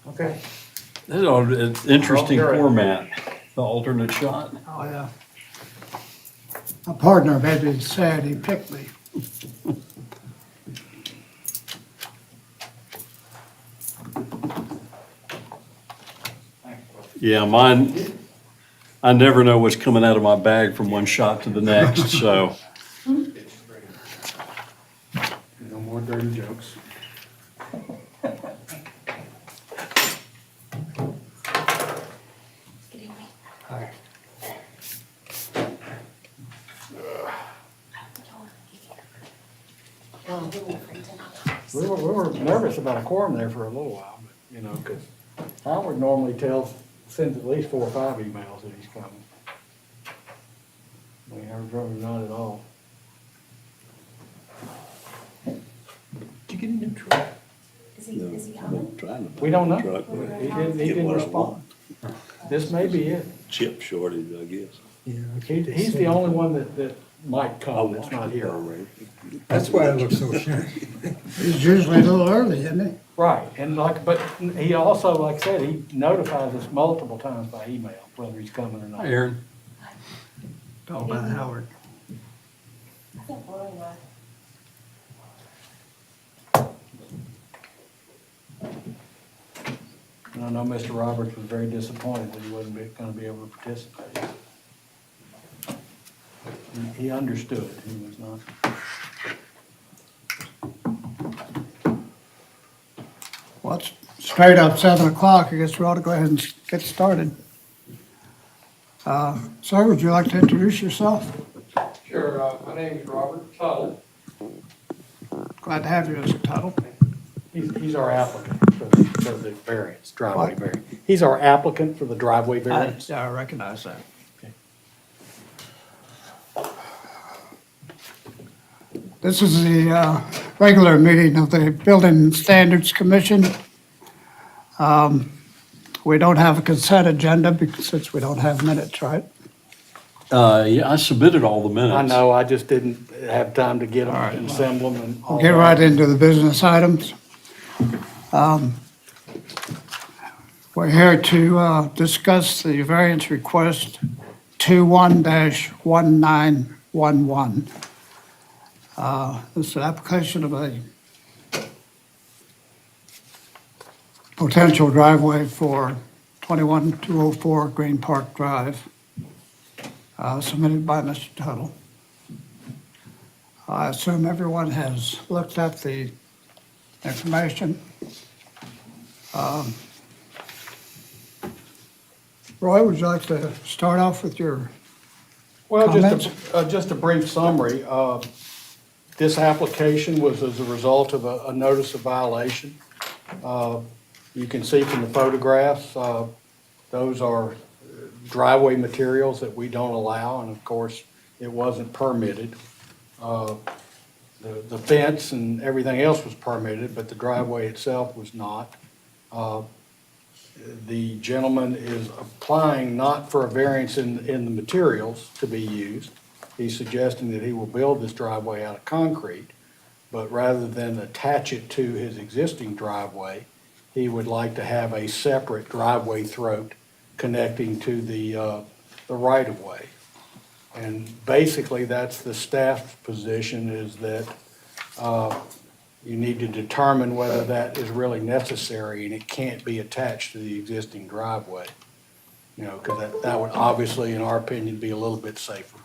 Okay. This is an interesting Well, you're right. format, the alternate shot. Oh, yeah. My partner made me sad he picked me. Yeah, mine, I never know what's coming out of my bag from one shot to the next, so. No more dirty jokes. Hi. We were nervous about a quorum there for a little while, but, you know, because Howard normally sends at least 4 or 5 emails that he's coming. We haven't drove not at all. Did you get a new truck? Is he coming? Trying to. We don't know. Truck, He but didn't get what I respond. want. This may be it. Chip shortage, I guess. He's the only one that might come that's not here. Already. That's why it looks so shiny. He's usually a little early, isn't he? Right, and but he also, like I said, he notifies us multiple times by email, whether he's coming or Hi, not. Aaron. Talk about Howard. I think Roy and I. And I know Mr. Roberts was very disappointed that he wasn't gonna be able to participate. He understood, he was not. Well, it's straight up 7 o'clock. I guess we ought to go ahead and get started. Sir, would you like to introduce yourself? Sure, my name is Robert Tuttle. Glad to have you, Mr. Tuttle. He's our applicant for the variance, driveway What? variance. He's our applicant for the driveway variance. I recognize that. Okay. This is the regular meeting of the Building Standards Commission. We don't have a consent agenda since we don't have minutes, right? Yeah, I submitted all the minutes. I know, I just didn't have time to get them and assemble them and all We'll get that. right into the business items. We're here to discuss the variance request 21-1911. This is an application of a potential driveway for 21204 Green Park Drive, submitted by Mr. Tuttle. I assume everyone has looked at the information. Roy, would you like to start off with your, Well, Comments? just a brief summary. This application was as a result of a notice of violation. You can see from the photographs, those are driveway materials that we don't allow, and of course, it wasn't permitted. The fence and everything else was permitted, but the driveway itself was not. The gentleman is applying not for a variance in the materials to be used. He's suggesting that he will build this driveway out of concrete, but rather than attach it to his existing driveway, he would like to have a separate driveway throat connecting to the right-of-way. And basically, that's the staff's position, is that you need to determine whether that is really necessary, and it can't be attached to the existing driveway. You know, because that would obviously, in our opinion, be a little bit safer.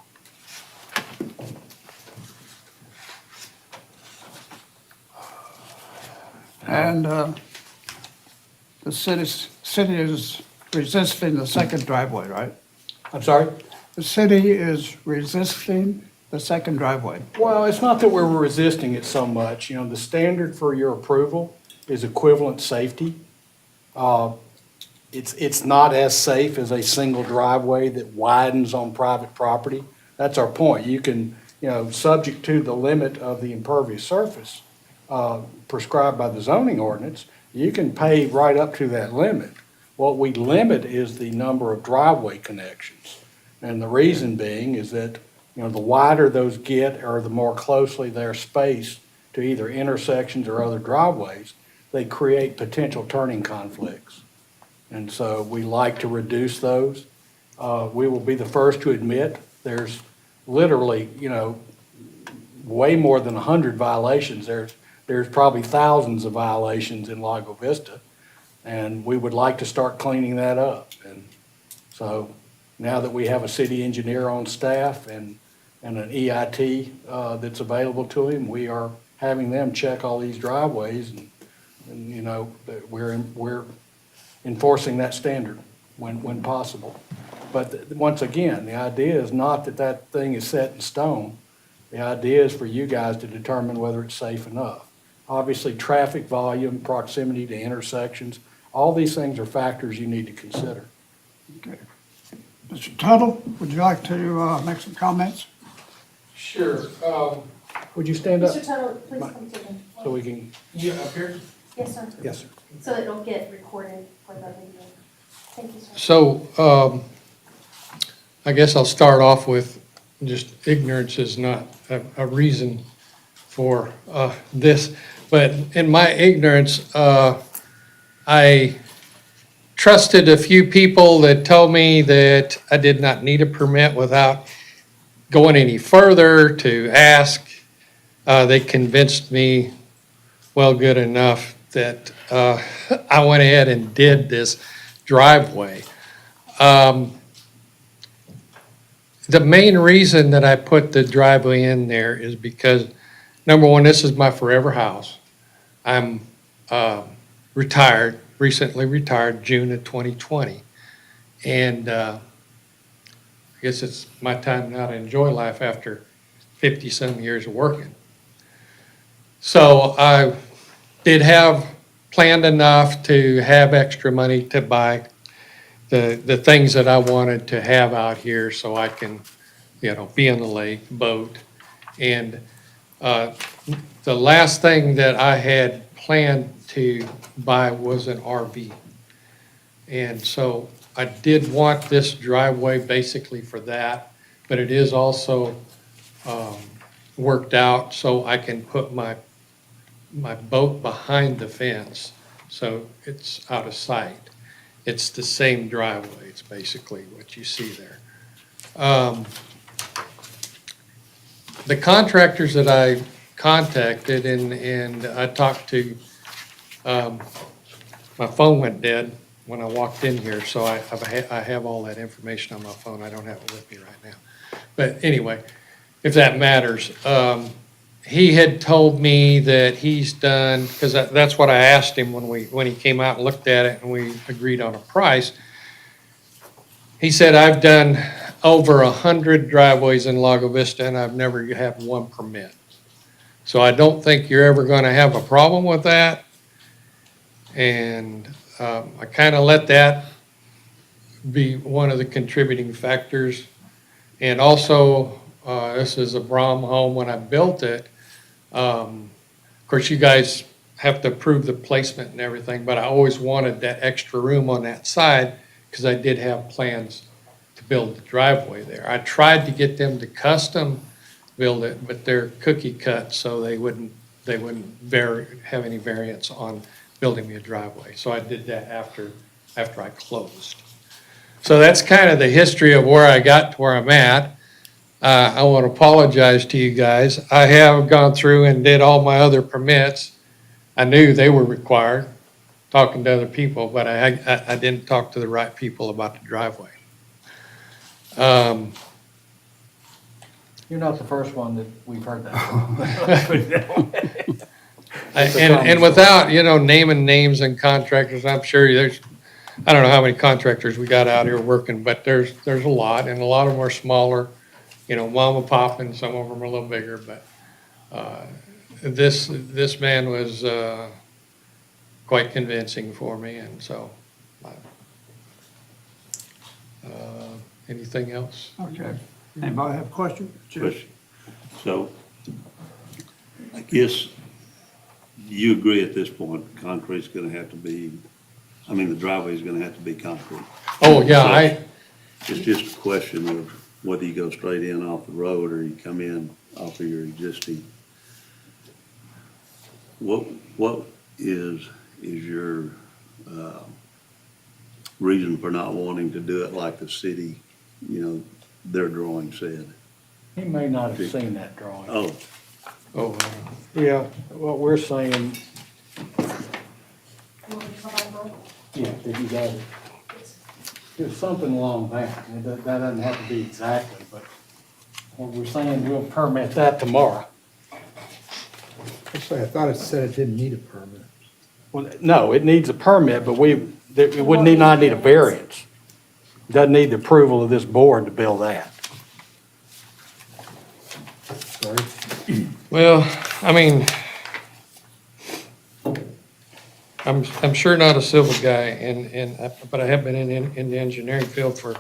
and the city is resisting the second driveway, right? I'm sorry? The city is resisting the second driveway. Well, it's not that we're resisting it so much. You know, the standard for your approval is equivalent safety. It's not as safe as a single driveway that widens on private property. That's our point. You can, you know, subject to the limit of the impervious surface prescribed by the zoning ordinance, you can pave right up to that limit. What we limit is the number of driveway connections. And the reason being is that, you know, the wider those get, or the more closely they're spaced to either intersections or other driveways, they create potential turning conflicts. And so we like to reduce those. We will be the first to admit there's literally, way more than 100 violations. There's probably thousands of violations in Lago Vista, and we would like to start cleaning that up. And so now that we have a city engineer on staff and an EIT that's available to him, we are having them check all these driveways, and that we're enforcing that standard when possible. But once again, the idea is not that that thing is set in stone. The idea is for you guys to determine whether it's safe enough. Obviously, traffic volume, proximity to intersections, all these things are factors you need to consider. Okay. Mr. Tuttle, would you like to make some comments? Sure. Would you stand up Mr. Tuttle, please come to the. so we can? Yeah, up here? Yes, sir. Yes, sir. So it'll get recorded for the video. Thank you, sir. So, I guess I'll start off with just ignorance is not a reason for this. But in my ignorance, I trusted a few people that told me that I did not need a permit without going any further to ask. They convinced me well good enough that I went ahead and did this driveway. The main reason that I put the driveway in there is because, number one, this is my forever house. I'm retired, recently retired, June of 2020. And I guess it's my time now to enjoy life after 50-some years of working. So I did have planned enough to have extra money to buy the things that I wanted to have out here so I can, be on the lake, boat. And the last thing that I had planned to buy was an RV. And so I did want this driveway basically for that, but it is also worked out so I can put my boat behind the fence, so it's out of sight. It's the same driveway, it's basically what you see there. The contractors that I contacted and I talked to, my phone went dead when I walked in here, so I have all that information on my phone. I don't have it with me right now. But anyway, if that matters, he had told me that he's done, because that's what I asked him when he came out and looked at it and we agreed on a price. He said, I've done over 100 driveways in Lago Vista and I've never had one permit. So I don't think you're ever going to have a problem with that. And I kind of let that be one of the contributing factors. And also, this is a Brahm home. When I built it, of course, you guys have to approve the placement and everything, but I always wanted that extra room on that side because I did have plans to build the driveway there. I tried to get them to custom build it, but they're cookie cut, so they wouldn't have any variance on building me a driveway. So I did that after I closed. So that's kind of the history of where I got to where I'm at. I want to apologize to you guys. I have gone through and did all my other permits. I knew they were required, talking to other people, but I didn't talk to the right people about the driveway. You're not the first one that we've heard that from. And without, naming names and contractors, I'm sure I don't know how many contractors we got out here working, but there's a lot, and a lot of them are smaller, mom and pop, and some of them are a little bigger, but this man was quite convincing for me, and so anything else? Okay. Anybody have a question? Question. So, I guess you agree at this point, concrete's gonna have to be, the driveway's gonna have to be concrete. Oh, yeah, It's just a question of whether you go straight in off the road or you come in off of your existing. What is is your, reason for not wanting to do it like the city, their drawing said? He may not have seen that drawing. Oh, Oh, Yeah, what we're saying, You want me to come back, Mike? yeah, did you got it? It's something along that, that doesn't have to be exactly, but what we're saying, we'll permit that tomorrow. Actually, I thought it said it didn't need a permit. Well, no, it needs a permit, but it would not need a variance. Doesn't need the approval of this board to build that. Sorry. well, I mean, I'm sure not a civil guy but I have been in the engineering field for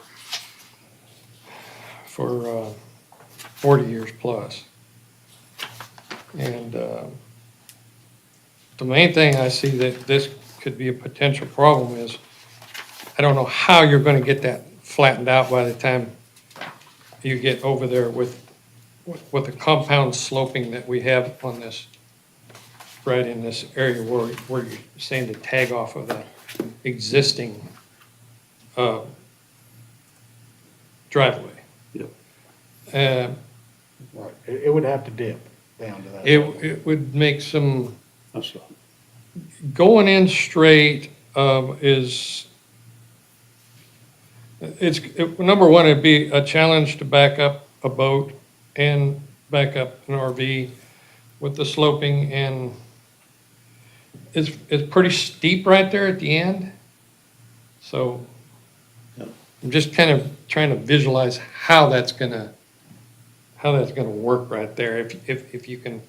40 years plus. And, the main thing I see that this could be a potential problem is, I don't know how you're gonna get that flattened out by the time you get over there with the compound sloping that we have on this, right in this area where you're saying to tag off of that existing, driveway. yep. Uh, Right. It would have to dip down to that. it would make some, I saw. going in straight, number one, it'd be a challenge to back up a boat and back up an RV with the sloping, and it's pretty steep right there at the end. So Yep. I'm just kind of trying to visualize how that's gonna work right there. If you can,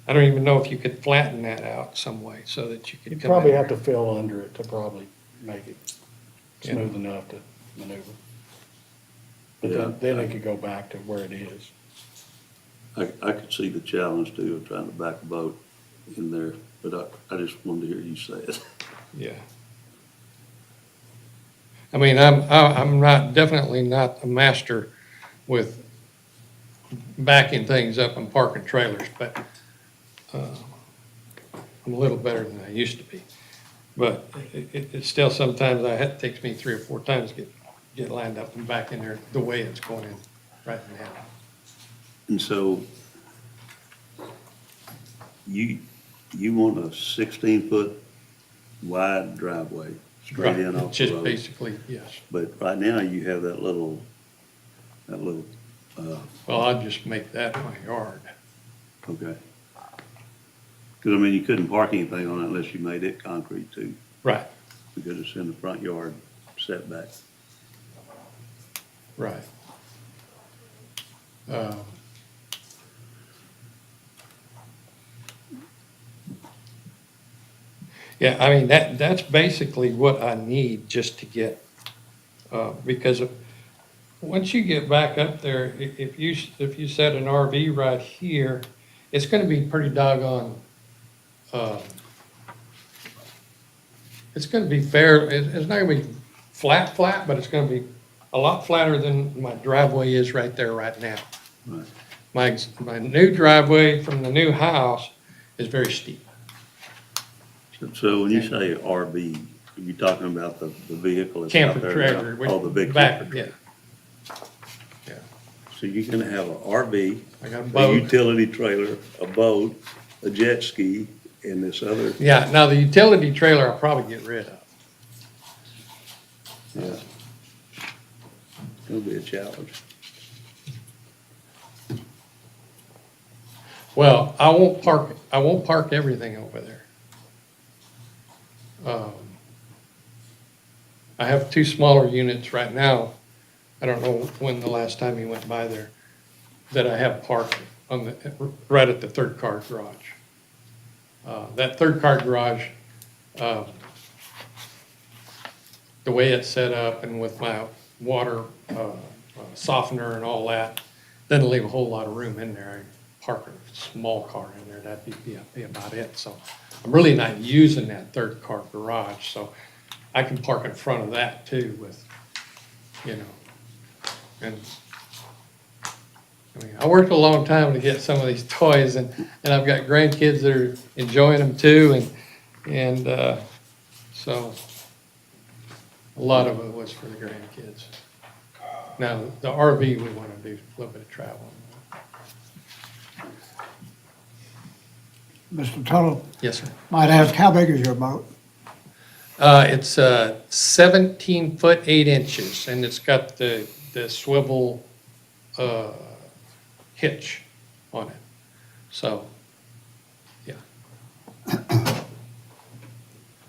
I don't even know if you could flatten that out some way so that you could You'd come probably in have to there. fill under it to probably make it Yeah. smooth enough to maneuver. But Yeah. then it could go back to where it is. I could see the challenge too of trying to back a boat in there, but I just wanted to hear you say it. Yeah. I mean, I'm definitely not a master with backing things up and parking trailers, but I'm a little better than I used to be. But it's still sometimes it takes me 3 or 4 times to get lined up and back in there the way it's going in right now. And so you want a 16-foot wide driveway straight in off the Just road? basically, yes. But right now you have that little, Well, I'll just make that my yard. okay. Because, I mean, you couldn't park anything on it unless you made it concrete too, Right, because it's in the front yard setback. right. Yeah, I mean, that's basically what I need just to get, because once you get back up there, if you set an RV right here, it's gonna be pretty doggone, it's gonna be fair, it's not gonna be flat, but it's gonna be a lot flatter than my driveway is right there right now. Right. My new driveway from the new house is very steep. So when you say RV, are you talking about the vehicle that's out Camper there? trailer. now? Oh, the big back, camper trailer. Yeah, So you can have an RV, I got a a boat. utility trailer, a boat, a jet ski, and this other, Yeah, now the utility trailer I'll probably get rid of. yeah. It'll be a challenge. Well, I won't park everything over there. I have 2 smaller units right now. I don't know when the last time you went by there, that I have parked right at the third car garage. That third car garage, the way it's set up and with my water softener and all that, doesn't leave a whole lot of room in there. I park a small car in there, that'd be about it. So I'm really not using that third car garage, so I can park in front of that too with, and I mean, I worked a long time to get some of these toys, and I've got grandkids that are enjoying them too, And so a lot of it was for the grandkids. Now, the RV, we want to do a little bit of travel. Mr. Tuttle, Yes, sir. might ask, how big is your boat? It's 17 foot 8 inches, and it's got the swivel hitch on it. So, yeah.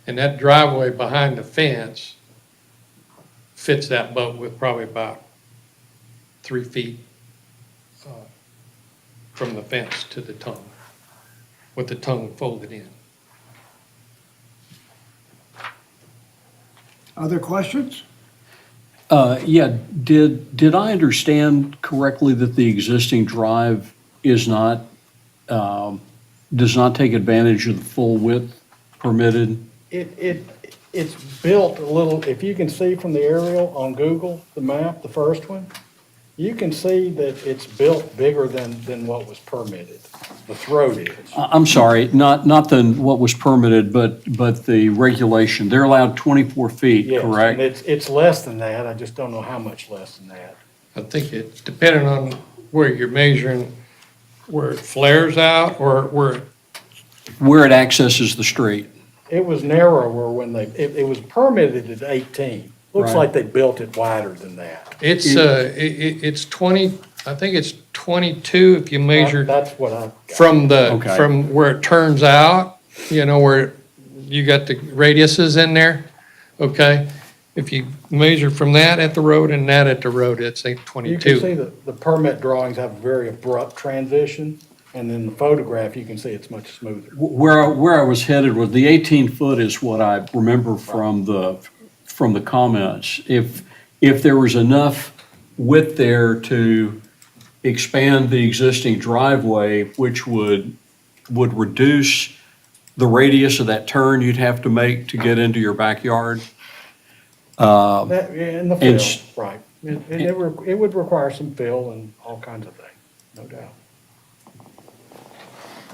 And that driveway behind the fence fits that boat with probably about 3 feet from the fence to the tongue, with the tongue folded in. Other questions? Yeah, did I understand correctly that the existing drive is not, does not take advantage of the full width permitted? It's built a little, if you can see from the aerial on Google, the map, the first one, you can see that it's built bigger than what was permitted. The throat is. I'm sorry, not what was permitted, but the regulation. They're allowed 24 feet, Yes, correct? and it's less than that, I just don't know how much less than that. I think it, depending on where you're measuring, where it flares out or where, Where it accesses the street. It was narrower when it was permitted at 18. Looks Right. like they built it wider than that. it's 20, I think it's 22 if you measure That's what I got. Okay. from where it turns out, you know, where you got the radiuses in there, okay? If you measure from that at the road and that at the road, it's You can 22. see the permit drawings have a very abrupt transition, and in the photograph, you can see it's much smoother. Where I was headed was the 18-foot is what I remember from the comments. If there was enough width there to expand the existing driveway, which would reduce the radius of that turn you'd have to make to get into your backyard. That, and the And fill, right. It would require some fill and all kinds of things, no doubt,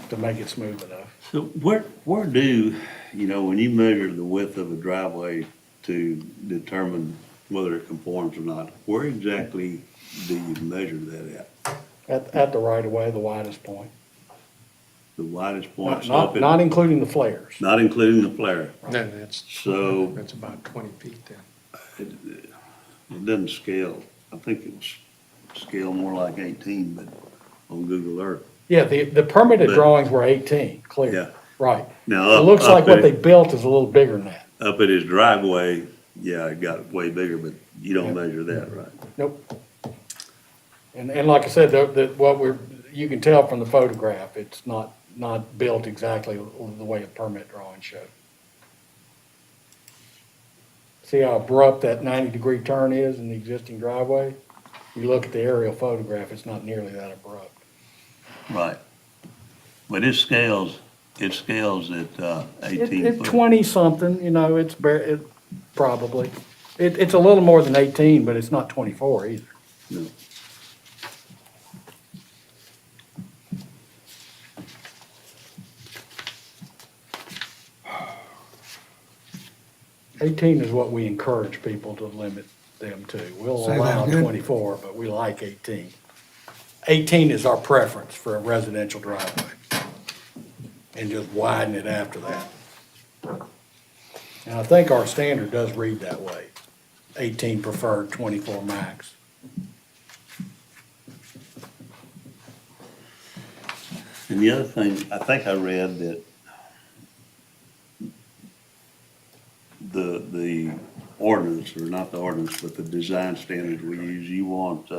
to make it smooth enough. So where do, you know, when you measure the width of a driveway to determine whether it conforms or not, where exactly do you measure that at? At the right of way, the widest point. The widest point? Not, So if not it- not including the flares. Not including the flare. Then that's, So that's about 20 feet then. it doesn't scale. I think it's scale more like 18, but on Google Earth. Yeah, the permitted But- drawings were 18, Yeah. clear, right. Now, It looks like up what at- they built is a little bigger than that. Up at his driveway, yeah, it got way bigger, but you don't Yeah. measure that, right? Nope. And like I said, you can tell from the photograph, it's not built exactly the way a permit drawing showed. See how abrupt that 90-degree turn is in the existing driveway? You look at the aerial photograph, it's not nearly that abrupt. Right. But it scales at 18 It's foot. 20-something, you know, probably. It's a little more than 18, but it's not 24 either. No. 18 is what we encourage people to limit them to. We'll Say that allow again? 24, but we like 18. 18 is our preference for a residential driveway. And just widen it after that. And I think our standard does read that way. 18 preferred, 24 max. And the other thing, I think I read that the ordinance, or not the ordinance, but the design standards we use, you want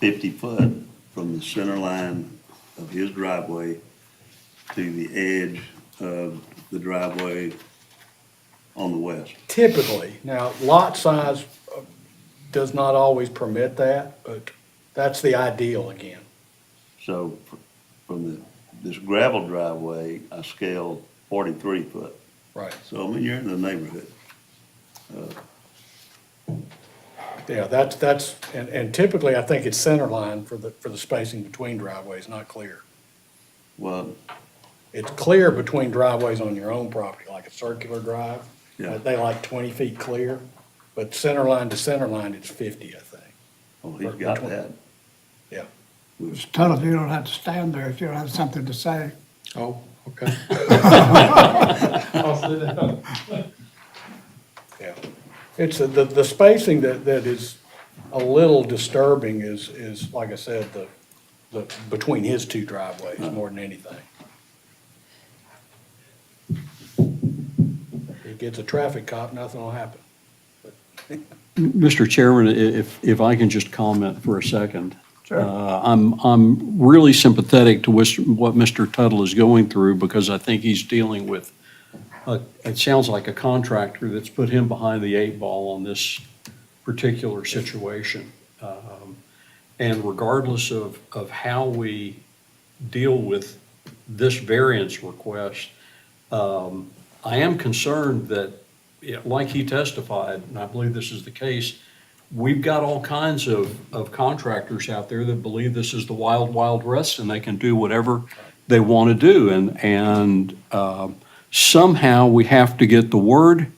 50 foot from the center line of his driveway to the edge of the driveway on the west. Typically, now, lot size does not always permit that, but that's the ideal again. So from this gravel driveway, I scaled 43 foot. Right. So, I mean, you're in the neighborhood. Yeah, and typically, I think it's center line for the spacing between driveways, not clear. Well, It's clear between driveways on your own property, like a circular drive. Yeah. They like 20 feet clear, but center line to center line, it's 50, I think. Oh, he's got that. Yeah. Just tell them you don't have to stand there if you don't have something to say. Oh, okay. I'll sit down. Yeah. It's, the spacing that is a little disturbing is, like I said, between his two driveways more than anything. He gets a traffic cop, nothing will happen. Mr. Chairman, if I can just comment for a second. Sure. I'm really sympathetic to what Mr. Tuttle is going through because I think he's dealing with, it sounds like a contractor that's put him behind the eight ball on this particular situation. And regardless of how we deal with this variance request, I am concerned that, like he testified, and I believe this is the case, we've got all kinds of contractors out there that believe this is the wild, wild west and they can do whatever they want to do. And somehow we have to get the word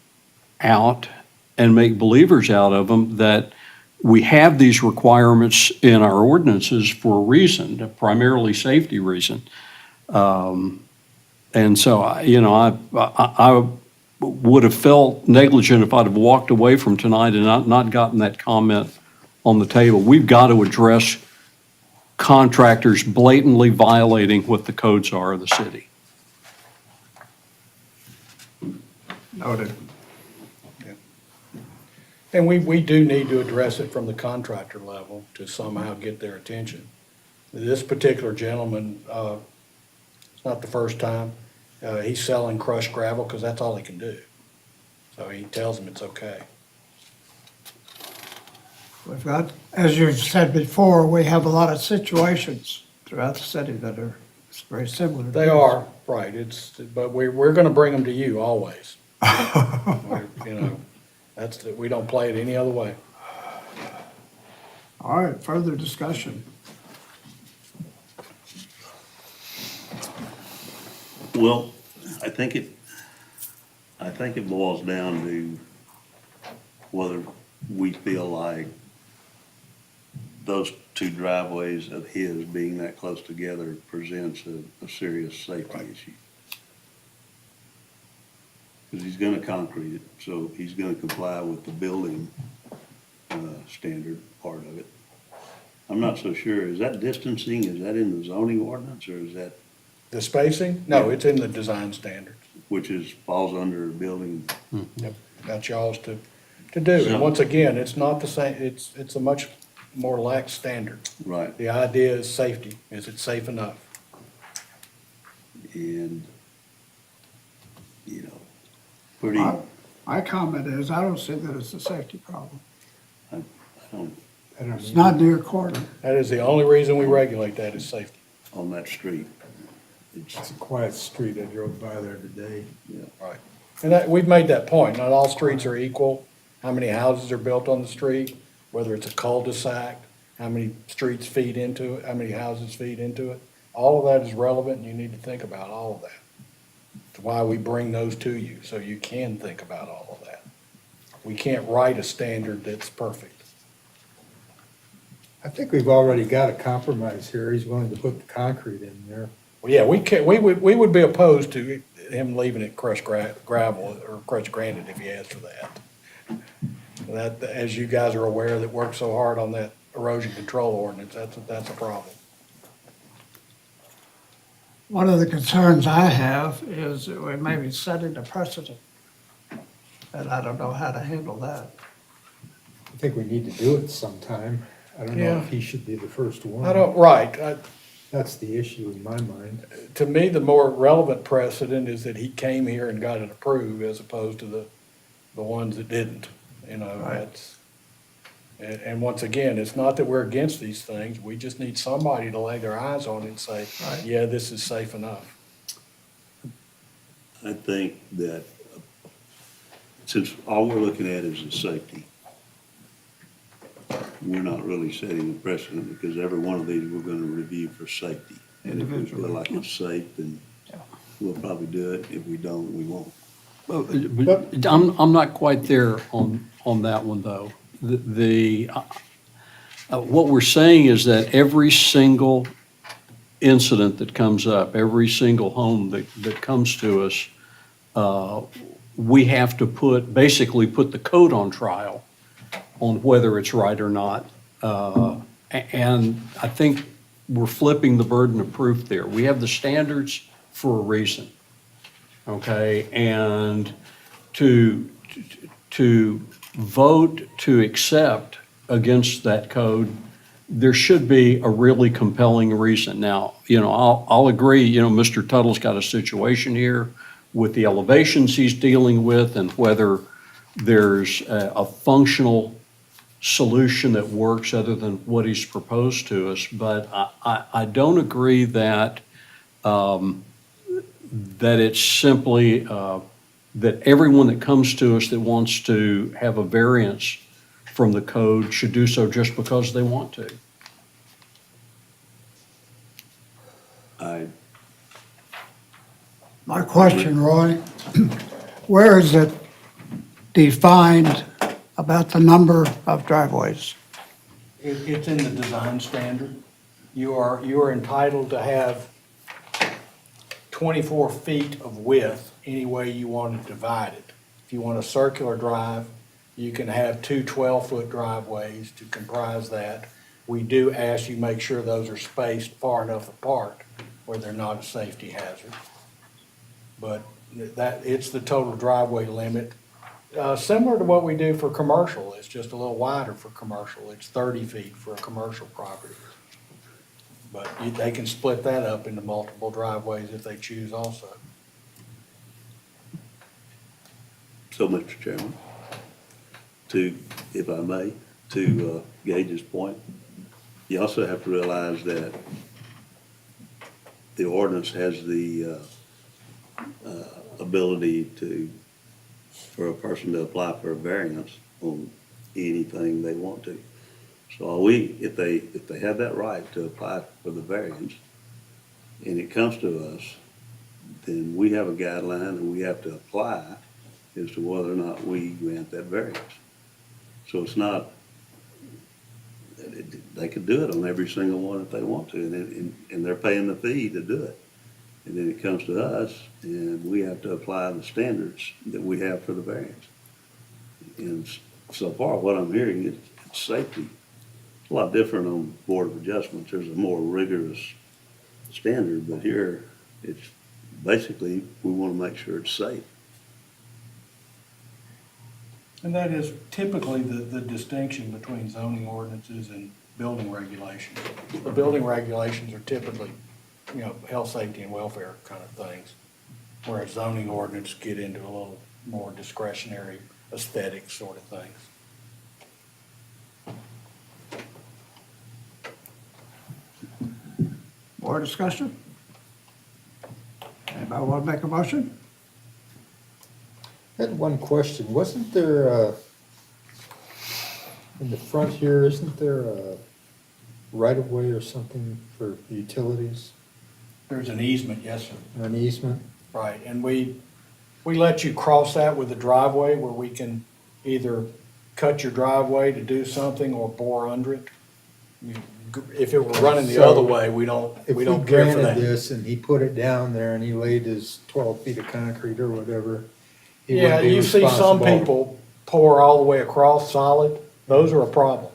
out and make believers out of them that we have these requirements in our ordinances for a reason, a primarily safety reason. And so, I would have felt negligent if I'd have walked away from tonight and not gotten that comment on the table. We've got to address contractors blatantly violating what the codes are of the city. Noted. And we do need to address it from the contractor level to somehow get their attention. This particular gentleman, it's not the first time, he's selling crushed gravel because that's all he can do. So he tells them it's okay. We've got, as you've said before, we have a lot of situations throughout the city that are very similar. to They this. are, right, but we're gonna bring them to you always. We don't play it any other way. All right, further discussion. Well, I think it boils down to whether we feel like those two driveways of his being that close together presents a serious safety issue. Because he's gonna concrete it, so he's gonna comply with the building, standard part of it. I'm not so sure, is that distancing, is that in the zoning ordinance, or is that, The spacing? No, it's in the design standards. which falls under building? Yep, that's y'all's to do. So- And once again, it's not the same, it's a much more lax standard. Right. The idea is safety. Is it safe enough? And, pretty, My comment is, I don't see that it's a safety problem. I don't, I don't It's need not near corner. That is the only reason we regulate that is safety. on that street. It's a quiet street. I drove by there today. Right. And we've made that point. Not all streets are equal. How many houses are built on the street, whether it's a cul-de-sac, how many streets feed into it, how many houses feed into it. All of that is relevant and you need to think about all of that. It's why we bring those to you, so you can think about all of that. We can't write a standard that's perfect. I think we've already got a compromise here. He's willing to put the concrete in there. Well, yeah, we would be opposed to him leaving it crushed gravel or crushed granite if he asked for that. That, as you guys are aware, that worked so hard on that erosion control ordinance, that's a problem. One of the concerns I have is that we may be setting a precedent. And I don't know how to handle that. I think we need to do it sometime. I don't know Yeah. if he should be the first one. Right. That's the issue in my mind. To me, the more relevant precedent is that he came here and got it approved as opposed to the ones that didn't. That's, and once again, it's not that we're against these things. We just need somebody to lay their eyes on it and say, Right. yeah, this is safe enough. I think that since all we're looking at is the safety, we're not really setting a precedent because every one of these we're gonna review for safety. And if we feel like it's safe, then we'll probably do it. If we don't, we won't. But I'm not quite there on that one, though. What we're saying is that every single incident that comes up, every single home that comes to us, we have to basically put the code on trial on whether it's right or not. And I think we're flipping the burden of proof there. We have the standards for a reason, okay? And to vote to accept against that code, there should be a really compelling reason. Now, I'll agree, Mr. Tuttle's got a situation here with the elevations he's dealing with and whether there's a functional solution that works other than what he's proposed to us. But I don't agree that it's simply that everyone that comes to us that wants to have a variance from the code should do so just because they want to. My question, Roy, where is it defined about the number of driveways? It's in the design standard. You are entitled to have 24 feet of width any way you want to divide it. If you want a circular drive, you can have two 12-foot driveways to comprise that. We do ask you make sure those are spaced far enough apart where they're not a safety hazard. But it's the total driveway limit. Similar to what we do for commercial, it's just a little wider for commercial. It's 30 feet for a commercial property. But they can split that up into multiple driveways if they choose also. So, Mr. Chairman, if I may, to Gage's point, you also have to realize that the ordinance has the ability for a person to apply for a variance on anything they want to. So if they have that right to apply for the variance, and it comes to us, then we have a guideline and we have to apply as to whether or not we grant that variance. So it's not, they could do it on every single one if they want to, and they're paying the fee to do it. And then it comes to us, and we have to apply the standards that we have for the variance. And so far, what I'm hearing is it's safety. It's a lot different on Board of Adjustments. There's a more rigorous standard, but here, it's basically, we want to make sure it's safe. And that is typically the distinction between zoning ordinances and building regulations. The building regulations are typically, health, safety, and welfare kind of things, whereas zoning ordinance get into a little more discretionary aesthetic sort of things. More discussion? Anybody want to make a motion? I had one question. Wasn't there, in the front here, isn't there a right-of-way or something for utilities, There's an easement, yes, sir. an easement? Right, and we let you cross that with the driveway where we can either cut your driveway to do something or bore under it. If it were running the So, other way, we don't If we care for that. granted this and he put it down there and he laid his 12 feet of concrete or whatever, he Yeah, wouldn't be you see some responsible. people pour all the way across solid, those are a problem.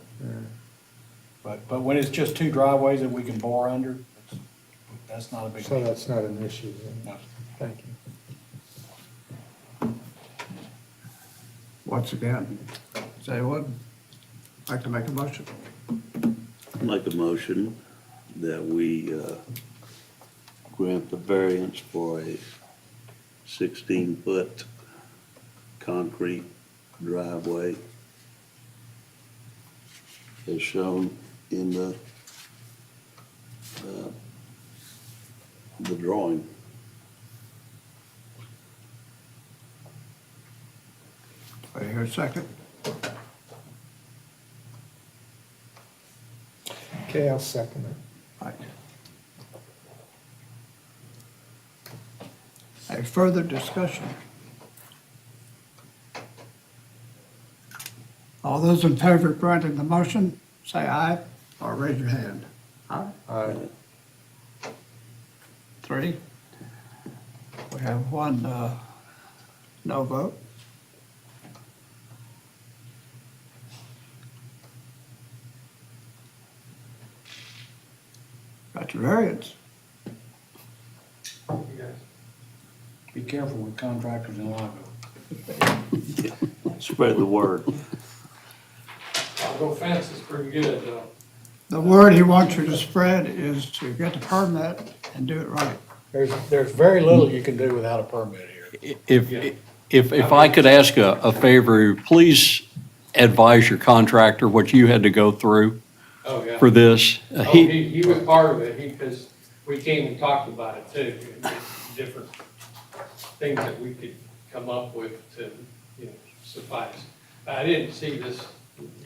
But when it's just two driveways that we can bore under, that's not a big So deal. that's not an issue then. No. Thank you. Once again, does anyone like to make a motion? Make a motion that we grant the variance for a 16-foot concrete driveway as shown in the drawing. Do I hear a second? Okay, I'll second it. Right. Any further discussion? All those in favor of granting the motion, say aye or raise your hand. Aye. 3. We have one no vote. Got your variance. Be careful with contractors in Live Oak. Spread the word. Although fence is pretty good, though. The word he wants you to spread is to get the permit and do it right. There's very little you can do without a permit here. If I could ask a favor, please advise your contractor what you had to go through Oh, yeah. for this. Oh, he was part of it, because we came and talked about it too, different things that we could come up with to, suffice. I didn't see this.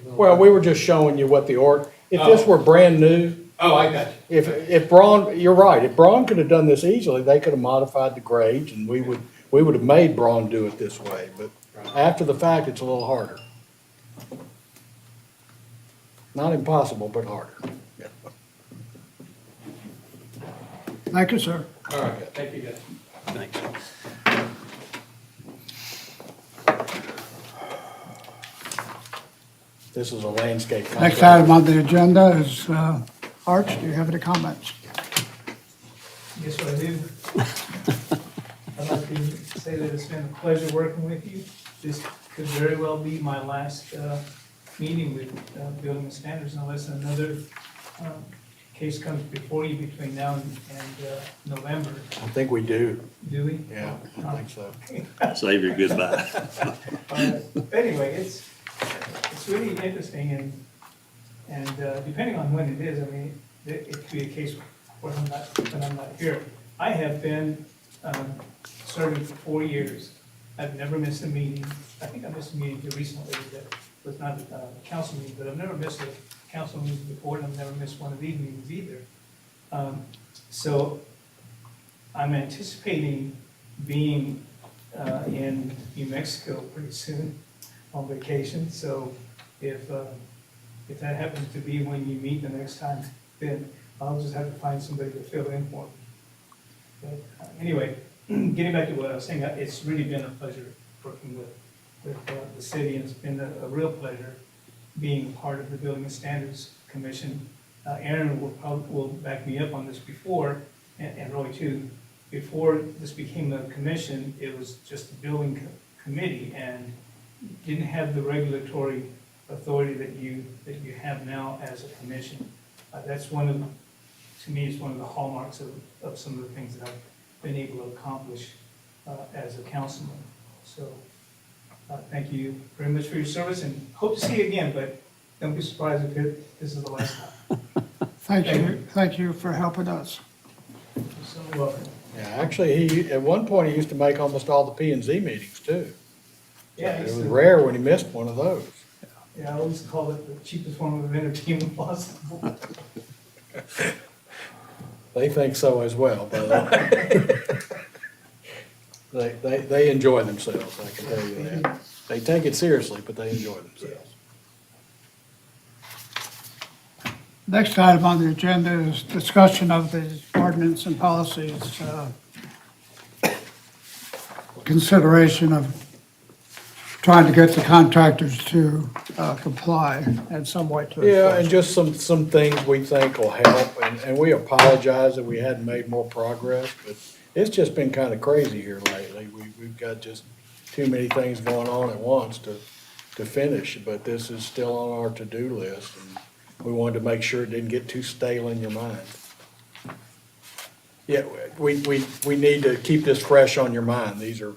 Well, we were just showing you what if this were brand new, Oh, I got you. if Braun, you're right, if Braun could have done this easily, they could have modified the grades and we would have made Braun do it this way, but after the fact, it's a little harder. Not impossible, but harder. Thank you, sir. All right, thank you, guys. Thanks. This is a landscape contract. Next item on the agenda is, Arch, do you have any comments? Yes, I do. I'd like to say that it's been a pleasure working with you. This could very well be my last meeting with Building Standards unless another case comes before you between now and November. I think we do, Do we? yeah, I think so. Save your goodbye. Anyway, it's really interesting and depending on when it is, I mean, it could be a case when I'm not here. I have been serving for 4 years. I've never missed a meeting. I think I missed a meeting here recently that was not a council meeting, but I've never missed a council meeting before, and I've never missed one of these meetings either. So I'm anticipating being in New Mexico pretty soon on vacation, so if that happens to be when you meet the next time, then I'll just have to find somebody to fill in for me. But anyway, getting back to what I was saying, it's really been a pleasure working with the city, and it's been a real pleasure being part of the Building and Standards Commission. Aaron will back me up on this before, and Roy too. Before this became a commission, it was just a building committee and didn't have the regulatory authority that you have now as a commission. That's to me, it's one of the hallmarks of some of the things that I've been able to accomplish as a councilman. So thank you very much for your service, and hope to see you again, but don't be surprised if this is the last time. Thank you for helping us. You're so welcome. Yeah, actually, at one point, he used to make almost all the P and Z meetings too. Yeah, It was rare when he missed one of those. I always call it the cheapest form of entertainment possible. They think so as well, by the way. They enjoy themselves, I can tell you that. They take it seriously, but they enjoy themselves. Next item on the agenda is discussion of the ordinance and policies, consideration of trying to get the contractors to comply in some way to Yeah, and enforce. just some things we think will help, and we apologize that we hadn't made more progress, but it's just been kind of crazy here lately. We've got just too many things going on at once to finish, but this is still on our to-do list, and we wanted to make sure it didn't get too stale in your mind. Yeah, we need to keep this fresh on your mind. These are,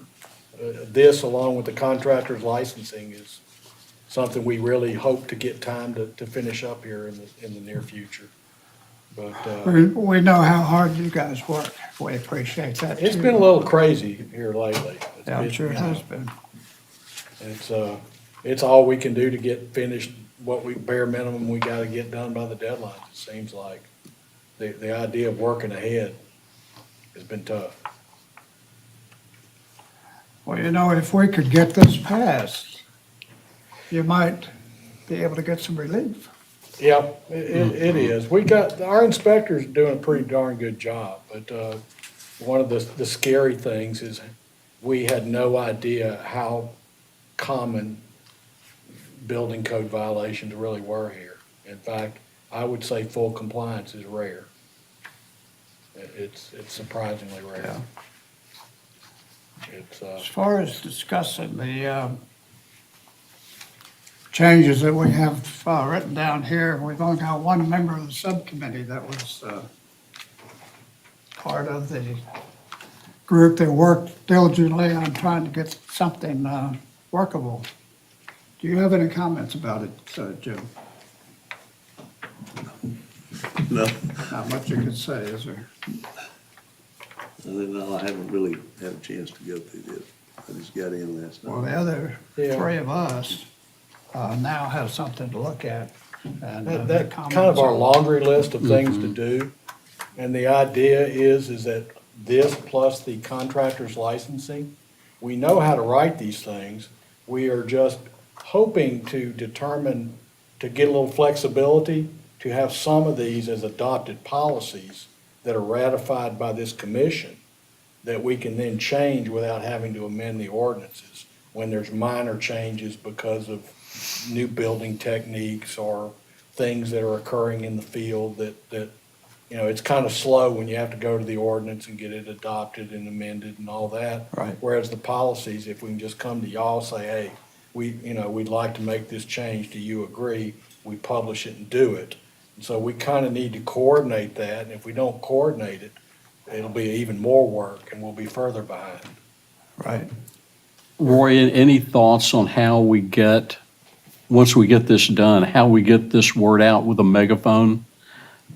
this along with the contractor's licensing is something we really hope to get time to finish up here in the near future. But, We know how hard you guys work. We appreciate that. it's too. been a little crazy here lately. Yeah, I'm sure it has been. It's all we can do to get finished, what bare minimum we gotta get done by the deadlines, it seems like. The idea of working ahead has been tough. Well, you know, if we could get this passed, you might be able to get some relief. Yeah, it is. Our inspector's doing a pretty darn good job, but, one of the scary things is we had no idea how common building code violations really were here. In fact, I would say full compliance is rare. It's surprisingly rare. It's, As far as discussing the changes that we have written down here, we've only got one member of the subcommittee that was part of the group that worked diligently on trying to get something workable. Do you have any comments about it, Jim? No, Not much you could say, is there? no, I haven't really had a chance to go through this. I just got in last Well, the night. other Yeah. three of us now have something to look at. And that kind of our laundry list of things to do. And the idea is that this plus the contractor's licensing, we know how to write these things. We are just hoping to determine, to get a little flexibility, to have some of these as adopted policies that are ratified by this commission, that we can then change without having to amend the ordinances when there's minor changes because of new building techniques or things that are occurring in the field that, it's kind of slow when you have to go to the ordinance and get it adopted and amended and all that. Right. Whereas the policies, if we can just come to y'all, say, hey, we'd like to make this change, do you agree? We publish it and do it. And so we kind of need to coordinate that, and if we don't coordinate it, it'll be even more work and we'll be further behind. Right. Roy, any thoughts on how we get, once we get this done, how we get this word out with a megaphone?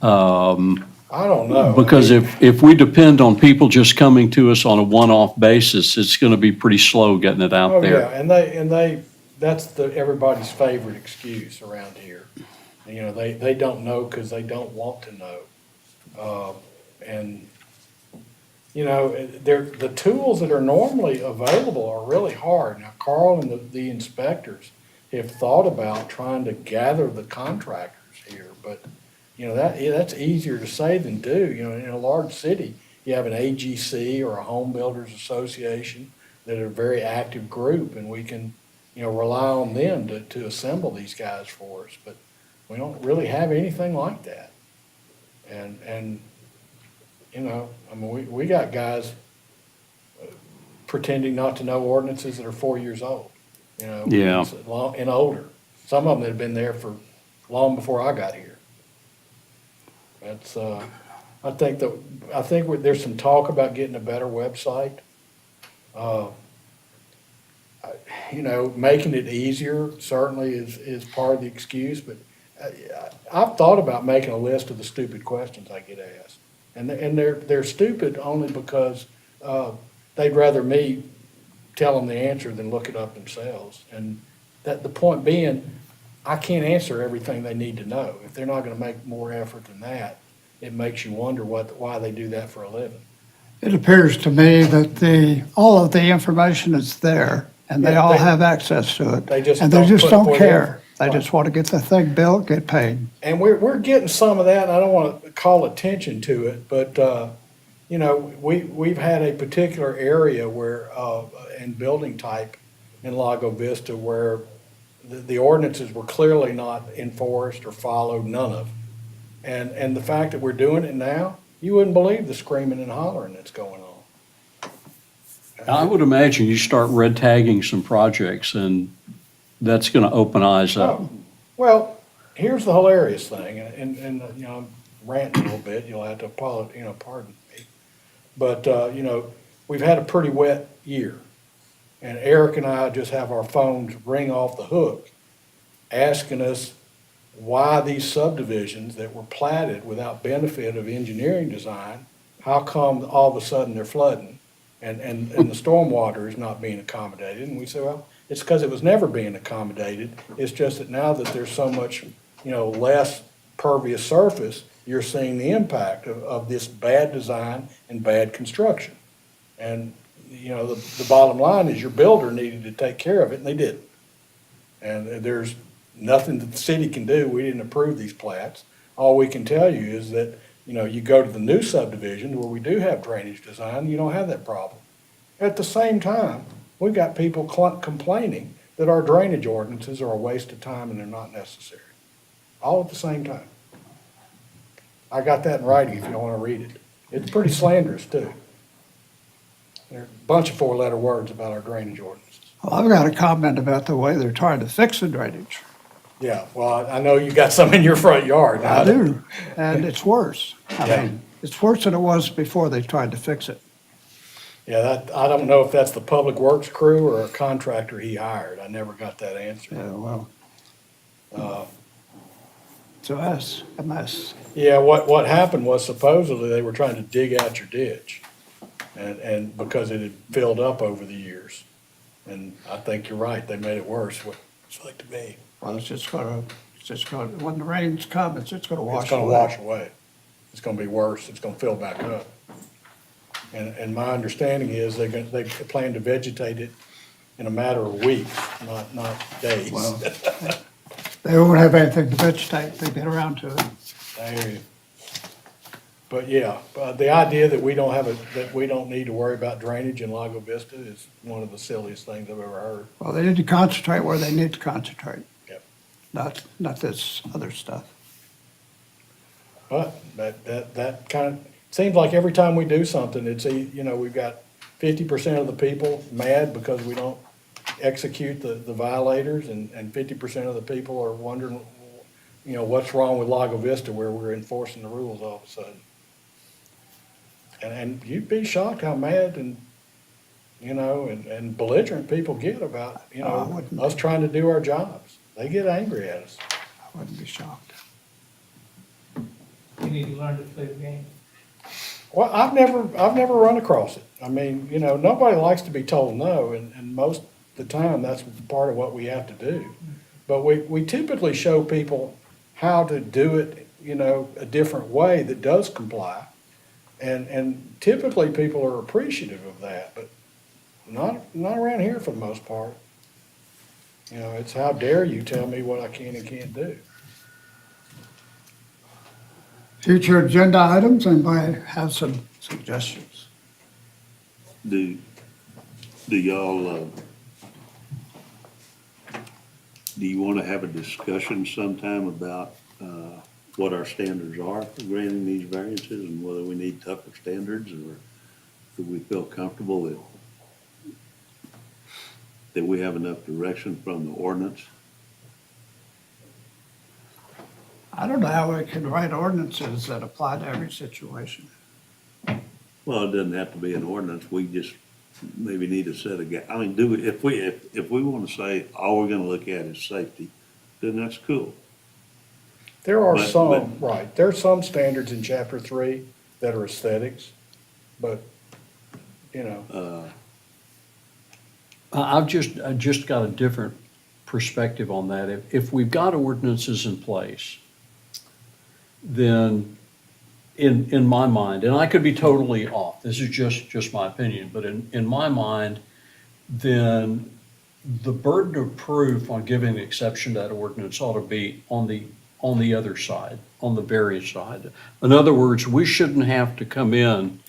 I don't know. Because if we depend on people just coming to us on a one-off basis, it's going to be pretty slow getting it out Oh, yeah, there. and they, that's everybody's favorite excuse around here. They don't know because they don't want to know. And, the tools that are normally available are really hard. Now, Carl and the inspectors have thought about trying to gather the contractors here, but, that's easier to say than do. In a large city, you have an AGC or a Home Builders Association that are a very active group, and we can, rely on them to assemble these guys for us. But we don't really have anything like that. And we got guys pretending not to know ordinances that are 4 years old, Yeah. and older. Some of them that have been there for long before I got here. That's, I think there's some talk about getting a better website. Making it easier certainly is part of the excuse, but I've thought about making a list of the stupid questions I get asked. And they're stupid only because they'd rather me tell them the answer than look it up themselves. And the point being, I can't answer everything they need to know. If they're not gonna make more effort than that, it makes you wonder why they do that for a living. It appears to me that all of the information is there, and they Yeah, all they- have access to it. They just And they don't just put don't in. care. They Right. just want to get the thing built, get paid. And we're getting some of that, and I don't want to call attention to it, but, we've had a particular area where, in building type in Lago Vista where the ordinances were clearly not enforced or followed, none of. And the fact that we're doing it now, you wouldn't believe the screaming and hollering that's going on. I would imagine you start red tagging some projects and that's going to open eyes up. Oh, well, here's the hilarious thing, and I'm ranting a little bit, you'll have to pardon me. But, we've had a pretty wet year. And Eric and I just have our phones ring off the hook, asking us why these subdivisions that were platted without benefit of engineering design, how come all of a sudden they're flooding? And the stormwater is not being accommodated. And we say, well, it's because it was never being accommodated. It's just that now that there's so much, less pervious surface, you're seeing the impact of this bad design and bad construction. And you know, the bottom line is your builder needed to take care of it, and they didn't. And there's nothing that the city can do. We didn't approve these plats. All we can tell you is that, you know, you go to the new subdivision where we do have drainage design, you don't have that problem. At the same time, we've got people complaining that our drainage ordinances are a waste of time and they're not necessary. All at the same time. I got that in writing if you want to read it. It's pretty slanderous too. There's a bunch of four-letter words about our drainage ordinances. Well, I've got a comment about the way they're trying to fix the drainage. Yeah, well, I know you got some in your front yard. I do, and it's worse. I Yeah. mean, it's worse than it was before they tried to fix it. Yeah, I don't know if that's the public works crew or a contractor he hired. I never got that answer. Yeah, well, Uh, it's a mess. Yeah, what happened was supposedly they were trying to dig out your ditch. And because it had filled up over the years. And I think you're right, they made it worse, what it's like to me. Well, it's just gonna, when the rains come, it's just gonna wash It's gonna away. wash away. It's gonna be worse, it's gonna fill back up. And my understanding is they plan to vegetate it in a matter of weeks, not days. Well, They won't have anything to vegetate if they get around to it. I hear you. But yeah, the idea that we don't need to worry about drainage in Lago Vista is one of the silliest things I've ever heard. Well, they need to concentrate where they need to concentrate. Yep. Not this other stuff. But that kind of, seems like every time we do something, you know, we've got 50% of the people mad because we don't execute the violators, and 50% of the people are wondering, you know, what's wrong with Lago Vista where we're enforcing the rules all of a sudden. And you'd be shocked how mad and, you know, and belligerent people get about, you I know, wouldn't. us trying to do our jobs. They get angry at us. I wouldn't be shocked. You need to learn to play the game. Well, I've never run across it. I mean, you know, nobody likes to be told no, and most of the time, that's part of what we have to do. But we typically show people how to do it, you know, a different way that does comply. And typically, people are appreciative of that, but not around here for the most part. You know, it's how dare you tell me what I can and can't do. Future agenda items, anybody have some suggestions? Do y'all, do you want to have a discussion sometime about what our standards are for granting these variances and whether we need tougher standards, or do we feel comfortable that we have enough direction from the ordinance? I don't know how we can write ordinances that apply to every situation. Well, it doesn't have to be an ordinance, we just maybe need to set I mean, if we want to say all we're gonna look at is safety, then that's cool. There are But- some, right, there are some standards in chapter 3 that are aesthetics, but, you know, I've just got a different perspective on that. If we've got ordinances in place, then in my mind, and I could be totally off, this is just my opinion, but in my mind, then the burden of proof on giving an exception to that ordinance ought to be on the other side, on the variance side. In other words, we shouldn't have to come in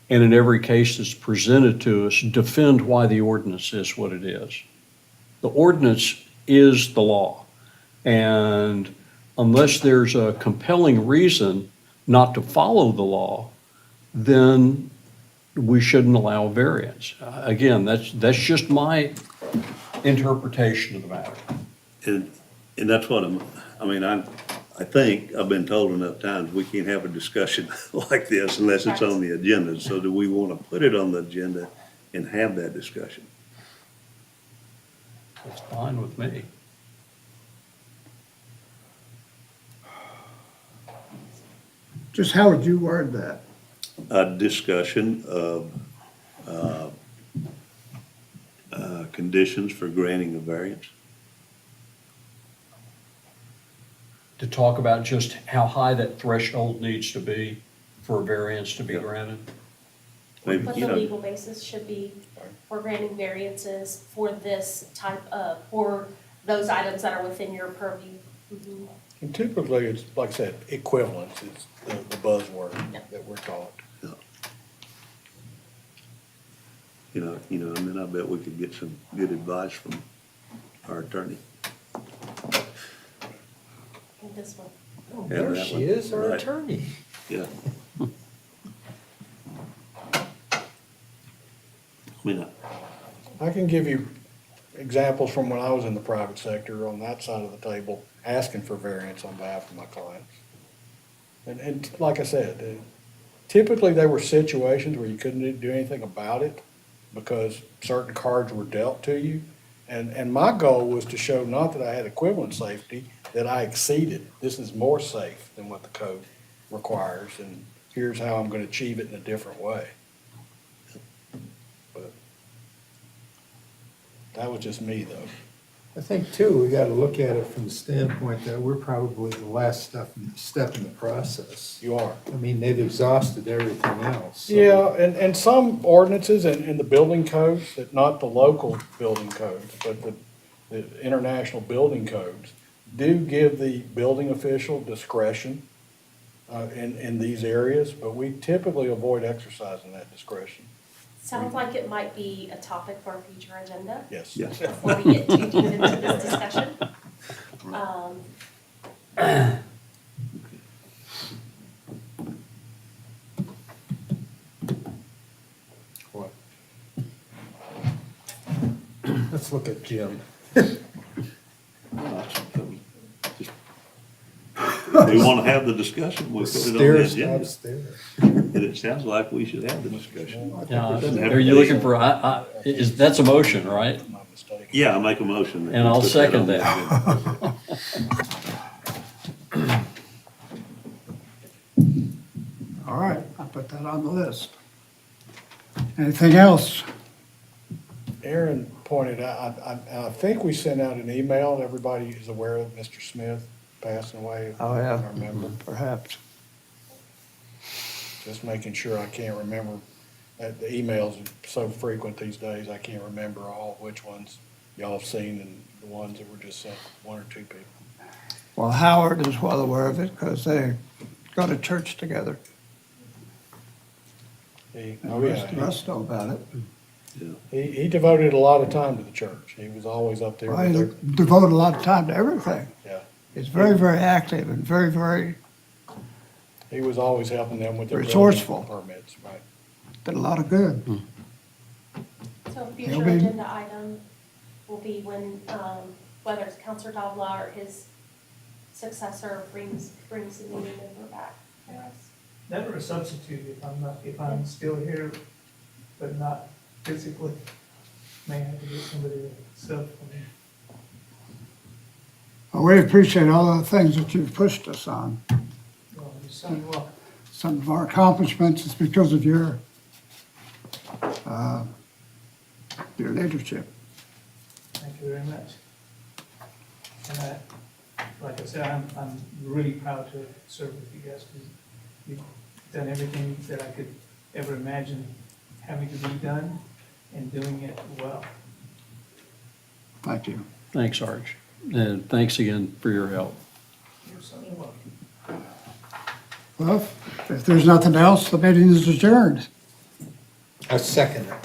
and in every case that's presented to us, defend why the ordinance is what it is. The ordinance is the law. And unless there's a compelling reason not to follow the law, then we shouldn't allow a variance. Again, that's just my interpretation of the matter. And that's what I think, I've been told enough times, we can't have a discussion like this unless it's on the agenda. So do we want to put it on the agenda and have that discussion? It's fine with me. Just how would you word that? A discussion of conditions for granting a variance. To talk about just how high that threshold needs to be for a variance to be granted. Maybe, What you the know, legal basis should be for granting variances for this type of, for those items that are within your purview. Mhm. And typically, it's, like I said, equivalence is the buzzword Yep. that we're taught. and then I bet we could get some good advice from our attorney. And this one. Oh, And there that she one. is, our Right. attorney. Yeah. I mean, I can give you examples from when I was in the private sector on that side of the table, asking for variance on behalf of my clients. And like I said, typically there were situations where you couldn't do anything about it because certain cards were dealt to you. And my goal was to show not that I had equivalent safety, that I exceeded. This is more safe than what the code requires, and here's how I'm gonna achieve it in a different way. But that was just me, though. I think too, we gotta look at it from the standpoint that we're probably the last step in the process. You are. I mean, they've exhausted everything else. so- Yeah, and some ordinances in the building codes, that not the local building codes, but the international building codes, do give the building official discretion in these areas, but we typically avoid exercising that discretion. Sounds like it might be a topic for a future agenda Yes. Yes. before we get too deep into this discussion. What? Let's look at Jim. if we want to have the discussion, we'll The put it on the stare agenda. stops there. And it sounds like we should have the discussion. Yeah, Doesn't have are to you be- looking for, that's a motion, right? My mistake. Yeah, I make a motion. that And we I'll put second on the that. agenda. All right, I'll put that on the list. Anything else? Aaron pointed out, I think we sent out an email, everybody is aware of Mr. Smith passing away. Oh, yeah. I remember, Perhaps. just making sure I can't remember, the emails are so frequent these days, I can't remember all which ones y'all have seen and the ones that were just sent, one or two people. Well, Howard is well aware of it because they go to church together. He, And oh the rest of yeah, us know about it. he devoted a lot of time to the church, he was always up there Well, with he their, devoted a lot of time to everything. yeah. He's very, very active and very, very, He was always helping them with their building Resourceful. permits, right. did a lot of good. So a He'll future be- agenda item will be when, whether it's Counselor Davila or his successor brings the meeting member back for us. Never a substitute if I'm still here, but not physically. May have to get somebody to sub for me. Well, we appreciate all the things that you've pushed us on. Well, you sound well. Some of our accomplishments is because of your leadership. Thank you very much. And like I said, I'm really proud to serve with you guys, because you've done everything that I could ever imagine having to be done and doing it well. Thank you. Thanks, Arch. And thanks again for your help. You're so welcome. Well, if there's nothing else, the meeting is adjourned. I second it.